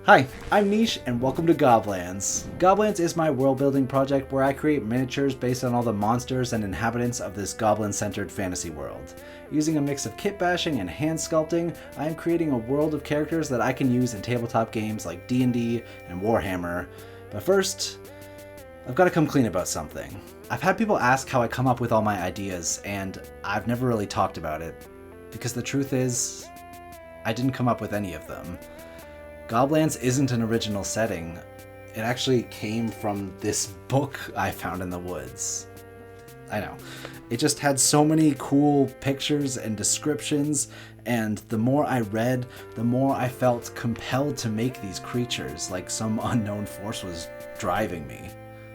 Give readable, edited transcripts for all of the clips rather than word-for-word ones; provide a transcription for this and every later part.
Hi, I'm Niche, and welcome to Goblands. Goblands is my world-building project where I create miniatures based on all the monsters and inhabitants of this goblin-centered fantasy world. Using a mix of kit bashing and hand sculpting, I am creating a world of characters that I can use in tabletop games like D&D and Warhammer. But first, I've got to come clean about something. I've had people ask how I come up with all my ideas, and I've never really talked about it. Because the truth is, I didn't come up with any of them. Goblands isn't an original setting. It actually came from this book I found in the woods. I know. It just had so many cool pictures and descriptions, and the more I read, the more I felt compelled to make these creatures, like some unknown force was driving me.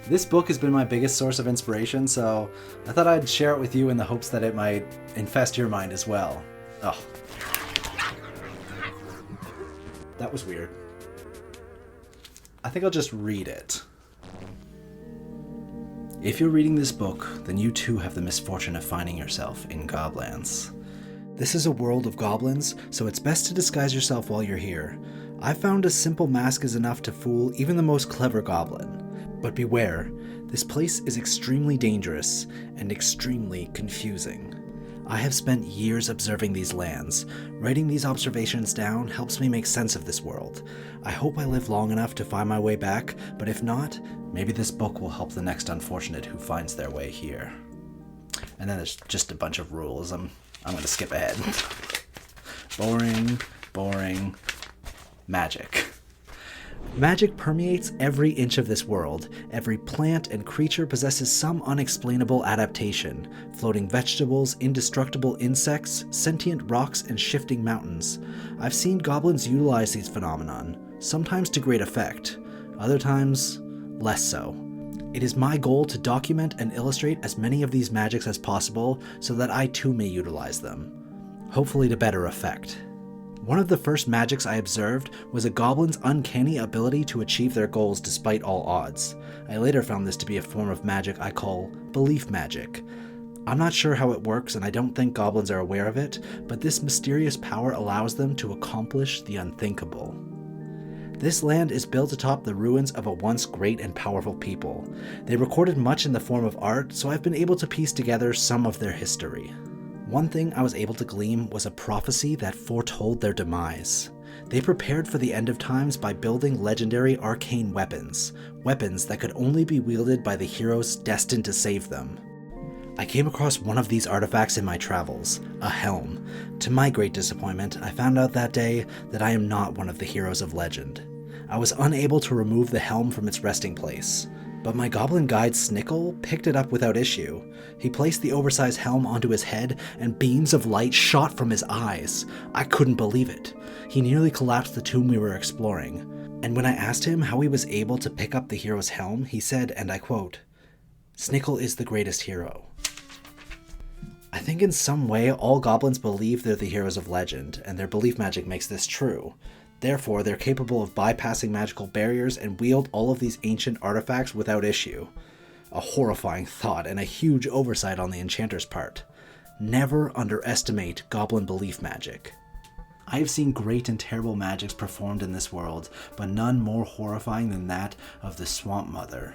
This book has been my biggest source of inspiration, so I thought I'd share it with you in the hopes that it might infest your mind as well. Oh. That was weird. I think I'll just read it. If you're reading this book, then you too have the misfortune of finding yourself in Goblands. This is a world of goblins, so it's best to disguise yourself while you're here. I've found a simple mask is enough to fool even the most clever goblin. But beware, this place is extremely dangerous and extremely confusing. I have spent years observing these lands. Writing these observations down helps me make sense of this world. I hope I live long enough to find my way back, but if not, maybe this book will help the next unfortunate who finds their way here. And then there's just a bunch of rules. I'm going to skip ahead. Boring. Magic. Magic permeates every inch of this world. Every plant and creature possesses some unexplainable adaptation. Floating vegetables, indestructible insects, sentient rocks, and shifting mountains. I've seen goblins utilize these phenomenon, sometimes to great effect, other times less so. It is my goal to document and illustrate as many of these magics as possible so that I too may utilize them, hopefully to better effect. One of the first magics I observed was a goblin's uncanny ability to achieve their goals despite all odds. I later found this to be a form of magic I call belief magic. I'm not sure how it works, and I don't think goblins are aware of it, but this mysterious power allows them to accomplish the unthinkable. This land is built atop the ruins of a once great and powerful people. They recorded much in the form of art, so I've been able to piece together some of their history. One thing I was able to glean was a prophecy that foretold their demise. They prepared for the end of times by building legendary arcane weapons that could only be wielded by the heroes destined to save them. I came across one of these artifacts in my travels, a helm. To my great disappointment, I found out that day that I am not one of the heroes of legend. I was unable to remove the helm from its resting place. But my goblin guide Snickle picked it up without issue. He placed the oversized helm onto his head, and beams of light shot from his eyes. I couldn't believe it. He nearly collapsed the tomb we were exploring. And when I asked him how he was able to pick up the hero's helm, he said, and I quote, "Snickle is the greatest hero." I think in some way all goblins believe they're the heroes of legend, and their belief magic makes this true. Therefore, they're capable of bypassing magical barriers and wield all of these ancient artifacts without issue. A horrifying thought and a huge oversight on the enchanter's part. Never underestimate goblin belief magic. I have seen great and terrible magics performed in this world, but none more horrifying than that of the Swamp Mother.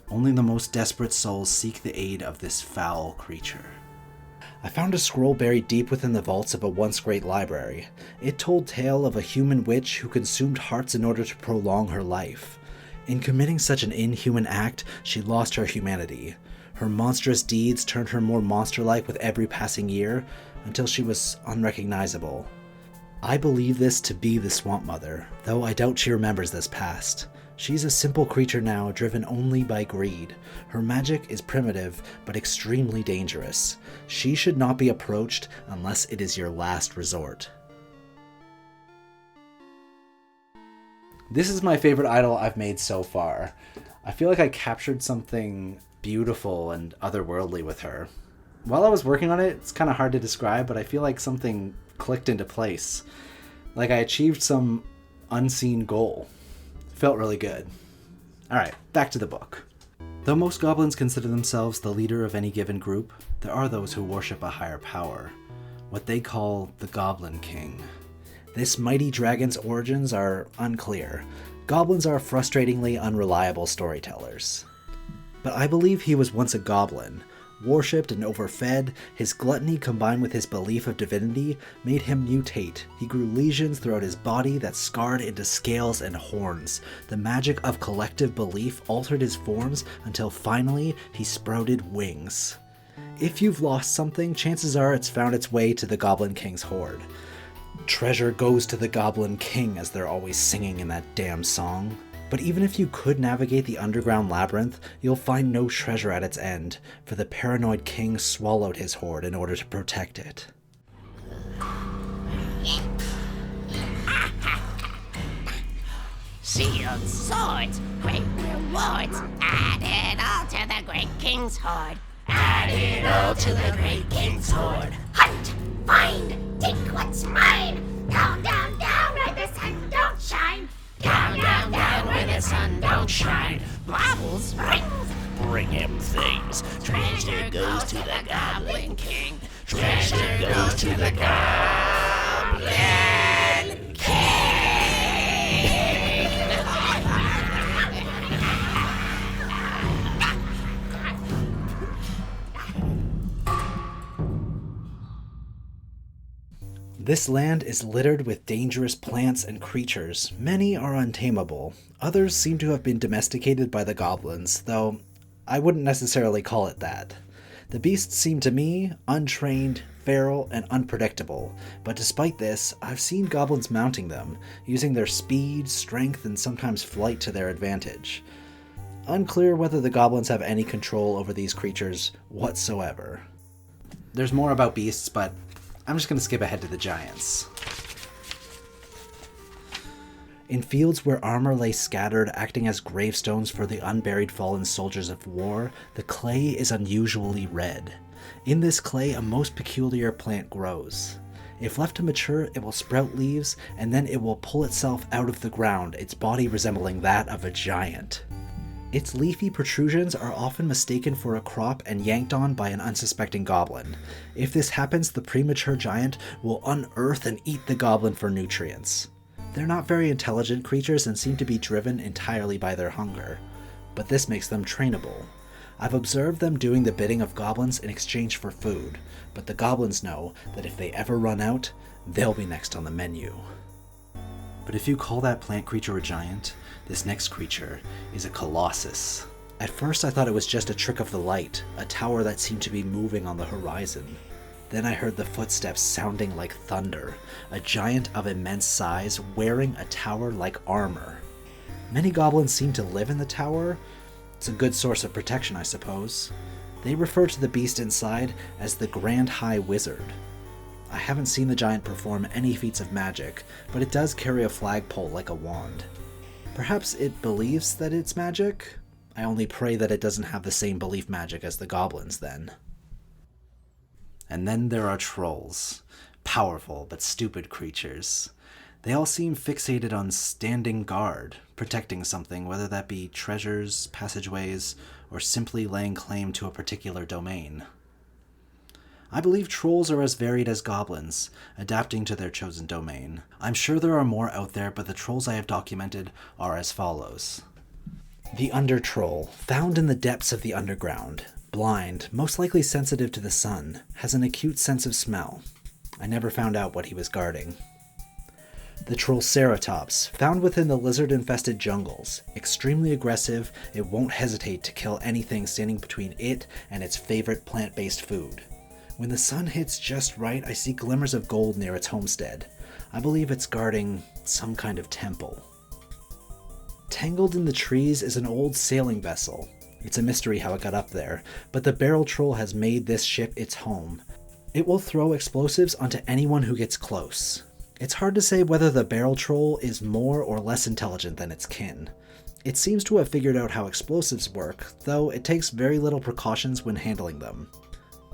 Only the most desperate souls seek the aid of this foul creature. I found a scroll buried deep within the vaults of a once great library. It told tale of a human witch who consumed hearts in order to prolong her life. In committing such an inhuman act, she lost her humanity. Her monstrous deeds turned her more monster-like with every passing year, until she was unrecognizable. I believe this to be the Swamp Mother, though I doubt she remembers this past. She's a simple creature now, driven only by greed. Her magic is primitive, but extremely dangerous. She should not be approached unless it is your last resort. This is my favorite idol I've made so far. I feel like I captured something beautiful and otherworldly with her. While I was working on it, it's kind of hard to describe, but I feel like something clicked into place. Like I achieved some unseen goal. Felt really good. Alright, back to the book. Though most goblins consider themselves the leader of any given group, there are those who worship a higher power, what they call the Goblin King. This mighty dragon's origins are unclear. Goblins are frustratingly unreliable storytellers. But I believe he was once a goblin. Worshipped and overfed, his gluttony combined with his belief of divinity made him mutate. He grew lesions throughout his body that scarred into scales and horns. The magic of collective belief altered his forms until finally he sprouted wings. If you've lost something, chances are it's found its way to the Goblin King's hoard. Treasure goes to the Goblin King, as they're always singing in that damn song. But even if you could navigate the underground labyrinth, you'll find no treasure at its end, for the paranoid king swallowed his hoard in order to protect it. Shields, swords, great rewards, add it all to the great king's hoard. Add it all to the great king's hoard. Hunt, find, take what's mine. Down, down, down where the sun don't shine. Down, down, down where the sun don't shine. Baubles, rings, bring him things. Treasure goes to the Goblin King. Treasure goes to the Goblin King. This land is littered with dangerous plants and creatures. Many are untamable. Others seem to have been domesticated by the goblins, though I wouldn't necessarily call it that. The beasts seem to me untrained, feral, and unpredictable, but despite this, I've seen goblins mounting them, using their speed, strength, and sometimes flight to their advantage. Unclear whether the goblins have any control over these creatures whatsoever. There's more about beasts, but I'm just going to skip ahead to the giants. In fields where armor lay scattered, acting as gravestones for the unburied fallen soldiers of war, the clay is unusually red. In this clay, a most peculiar plant grows. If left to mature, it will sprout leaves, and then it will pull itself out of the ground, its body resembling that of a giant. Its leafy protrusions are often mistaken for a crop and yanked on by an unsuspecting goblin. If this happens, the premature giant will unearth and eat the goblin for nutrients. They're not very intelligent creatures and seem to be driven entirely by their hunger, but this makes them trainable. I've observed them doing the bidding of goblins in exchange for food, but the goblins know that if they ever run out, they'll be next on the menu. But if you call that plant creature a giant, this next creature is a colossus. At first I thought it was just a trick of the light, a tower that seemed to be moving on the horizon. Then I heard the footsteps sounding like thunder, a giant of immense size wearing a tower like armor. Many goblins seem to live in the tower. It's a good source of protection, I suppose. They refer to the beast inside as the Grand High Wizard. I haven't seen the giant perform any feats of magic, but it does carry a flagpole like a wand. Perhaps it believes that it's magic? I only pray that it doesn't have the same belief magic as the goblins, then. And then there are trolls. Powerful but stupid creatures. They all seem fixated on standing guard, protecting something, whether that be treasures, passageways, or simply laying claim to a particular domain. I believe trolls are as varied as goblins, adapting to their chosen domain. I'm sure there are more out there, but the trolls I have documented are as follows. The Under Troll, found in the depths of the underground. Blind, most likely sensitive to the sun, has an acute sense of smell. I never found out what he was guarding. The Troll Ceratops, found within the lizard-infested jungles. Extremely aggressive, it won't hesitate to kill anything standing between it and its favorite plant-based food. When the sun hits just right, I see glimmers of gold near its homestead. I believe it's guarding some kind of temple. Tangled in the trees is an old sailing vessel. It's a mystery how it got up there, but the barrel troll has made this ship its home. It will throw explosives onto anyone who gets close. It's hard to say whether the barrel troll is more or less intelligent than its kin. It seems to have figured out how explosives work, though it takes very little precautions when handling them.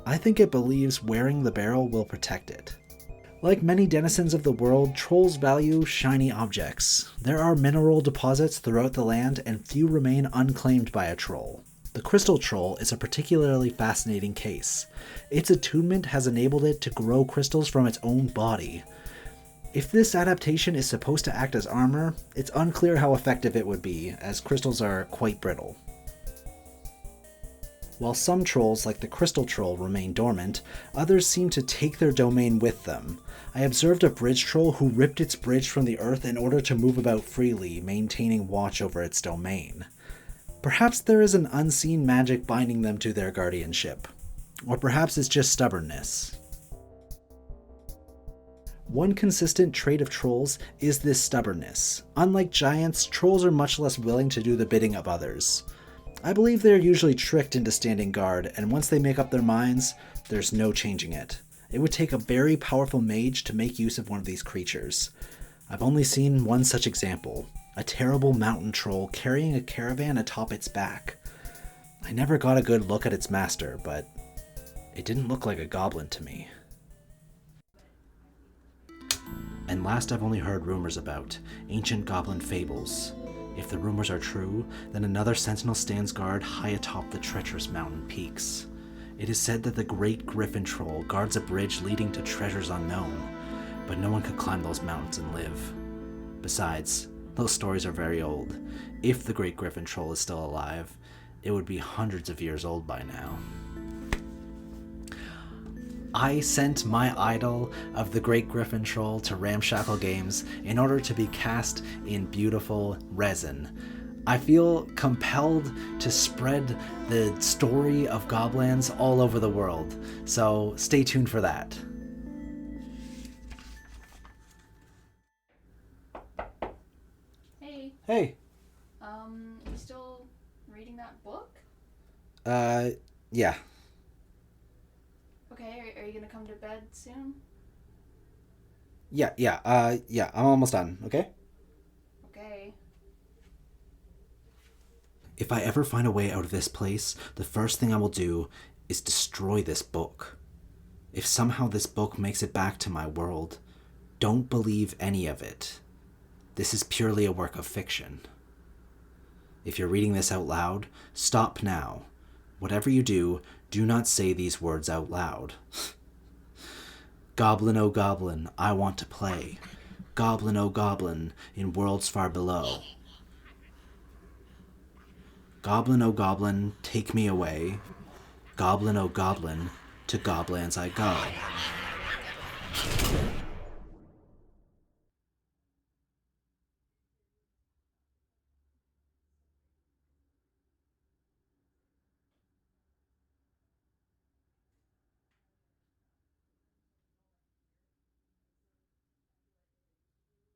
I think it believes wearing the barrel will protect it. Like many denizens of the world, trolls value shiny objects. There are mineral deposits throughout the land, and few remain unclaimed by a troll. The crystal troll is a particularly fascinating case. Its attunement has enabled it to grow crystals from its own body. If this adaptation is supposed to act as armor, it's unclear how effective it would be, as crystals are quite brittle. While some trolls, like the crystal troll, remain dormant, others seem to take their domain with them. I observed a bridge troll who ripped its bridge from the earth in order to move about freely, maintaining watch over its domain. Perhaps there is an unseen magic binding them to their guardianship. Or perhaps it's just stubbornness. One consistent trait of trolls is this stubbornness. Unlike giants, trolls are much less willing to do the bidding of others. I believe they are usually tricked into standing guard, and once they make up their minds, there's no changing it. It would take a very powerful mage to make use of one of these creatures. I've only seen one such example, a terrible mountain troll carrying a caravan atop its back. I never got a good look at its master, but it didn't look like a goblin to me. And last I've only heard rumors about ancient goblin fables. If the rumors are true, then another sentinel stands guard high atop the treacherous mountain peaks. It is said that the great griffin troll guards a bridge leading to treasures unknown, but no one could climb those mountains and live. Besides, those stories are very old. If the great griffin troll is still alive, it would be hundreds of years old by now. I sent my idol of the Great Griffin Troll to Ramshackle Games in order to be cast in beautiful resin. I feel compelled to spread the story of Goblands all over the world, so stay tuned for that. Hey. Hey. You still reading that book? Yeah. Okay, are you gonna come to bed soon? Yeah, I'm almost done, okay? Okay. If I ever find a way out of this place, the first thing I will do is destroy this book. If somehow this book makes it back to my world, don't believe any of it. This is purely a work of fiction. If you're reading this out loud, stop now. Whatever you do, do not say these words out loud. Goblin, oh goblin, I want to play. Goblin, oh goblin, in worlds far below. Goblin, oh goblin, take me away. Goblin, oh goblin, to Goblands I go.